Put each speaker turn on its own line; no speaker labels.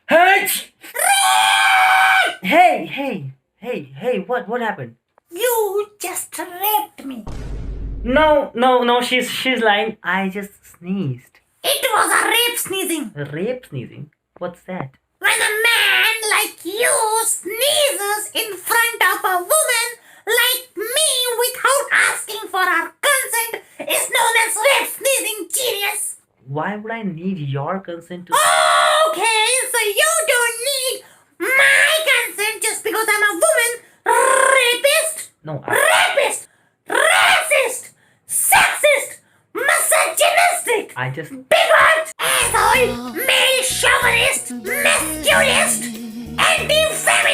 Hey! Hey, what happened?
You just raped me.
No, she's lying. I just sneezed.
It was a rape sneezing.
Rape sneezing? What's that?
When a man like you sneezes in front of a woman like me without asking for her consent is known as rape sneezing, genius.
Why would I need your consent to...
Okay, so you don't need my consent just because I'm a woman. Rapist,
No,
rapist, racist, sexist, misogynistic,
I just...
bigot, asshole, male chauvinist, masculinist, anti-feminist.